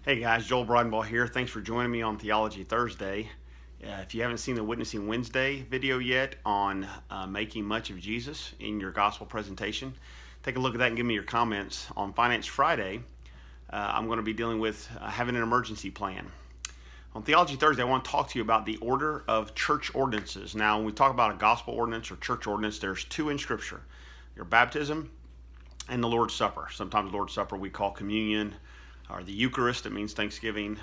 Hey guys, Joel Broadenball here. Thanks for joining me on Theology Thursday. If you haven't seen the Witnessing Wednesday video yet on making much of Jesus in your gospel presentation, take a look at that and give me your comments. On Finance Friday, I'm going to be dealing with having an emergency plan. On Theology Thursday, I want to talk to you about the order of church ordinances. Now, when we talk about a gospel ordinance or church ordinance, there's two in Scripture: your baptism and the Lord's Supper. Sometimes Lord's Supper we call communion, or the Eucharist. It means Thanksgiving,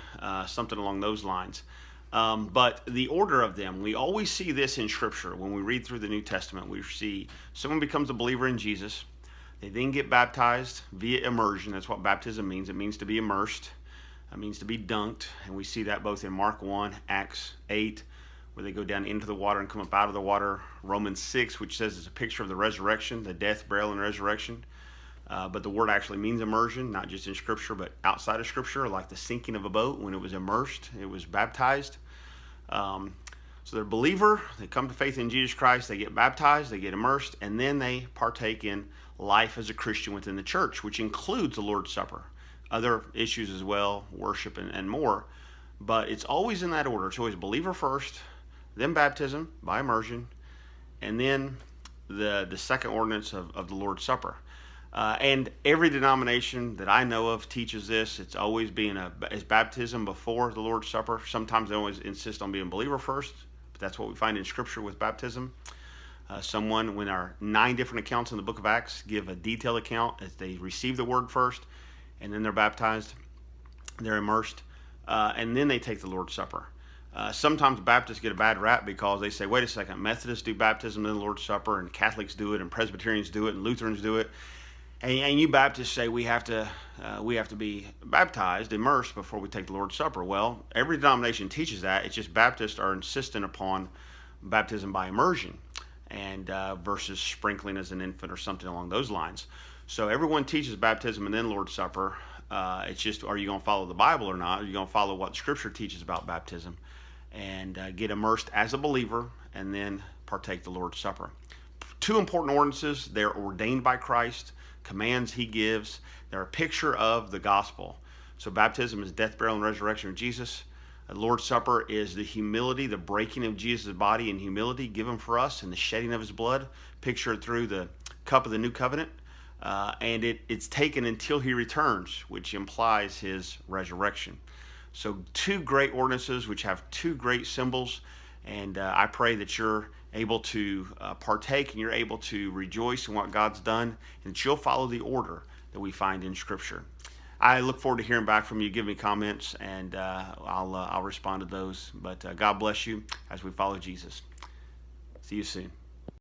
something along those lines. But the order of them, we always see this in Scripture. When we read through the New Testament, we see someone becomes a believer in Jesus. They then get baptized via immersion. That's what baptism means. It means to be immersed. It means to be dunked. And we see that both in Mark 1, Acts 8, where they go down into the water and come up out of the water. Romans 6, which says it's a picture of the resurrection, the death, burial, and resurrection. But the word actually means immersion, not just in Scripture, but outside of Scripture, like the sinking of a boat. When it was immersed, it was baptized. So they're a believer, they come to faith in Jesus Christ, they get baptized, they get immersed, and then they partake in life as a Christian within the church, which includes the Lord's Supper. Other issues as well, worship and more. But it's always in that order. It's always believer first, then baptism by immersion, and then the second ordinance of the Lord's Supper. And every denomination that I know of teaches this. It's always being is baptism before the Lord's Supper. Sometimes they always insist on being believer first, but that's what we find in Scripture with baptism. When our 9 different accounts in the book of Acts give a detailed account as they receive the word first, and then they're baptized, they're immersed, and then they take the Lord's Supper. Sometimes Baptists get a bad rap because they say, wait a second, Methodists do baptism and the Lord's Supper, and Catholics do it, and Presbyterians do it, and Lutherans do it. And you Baptists say we have to be baptized, immersed before we take the Lord's Supper. Well, every denomination teaches that. It's just Baptists are insistent upon baptism by immersion and versus sprinkling as an infant or something along those lines. So everyone teaches baptism and then Lord's Supper. It's just, are you going to follow the Bible or not? Are you going to follow what Scripture teaches about baptism and get immersed as a believer and then partake the Lord's Supper? 2 important ordinances. They're ordained by Christ, commands he gives. They're a picture of the gospel. So baptism is death, burial, and resurrection of Jesus. The Lord's Supper is the humility, the breaking of Jesus' body in humility given for us and the shedding of his blood, pictured through the cup of the new covenant. And it's taken until he returns, which implies his resurrection. So 2 great ordinances which have 2 great symbols. And I pray that you're able to partake and you're able to rejoice in what God's done, and that you'll follow the order that we find in Scripture. I look forward to hearing back from you. Give me comments, and I'll respond to those. But God bless you as we follow Jesus. See you soon.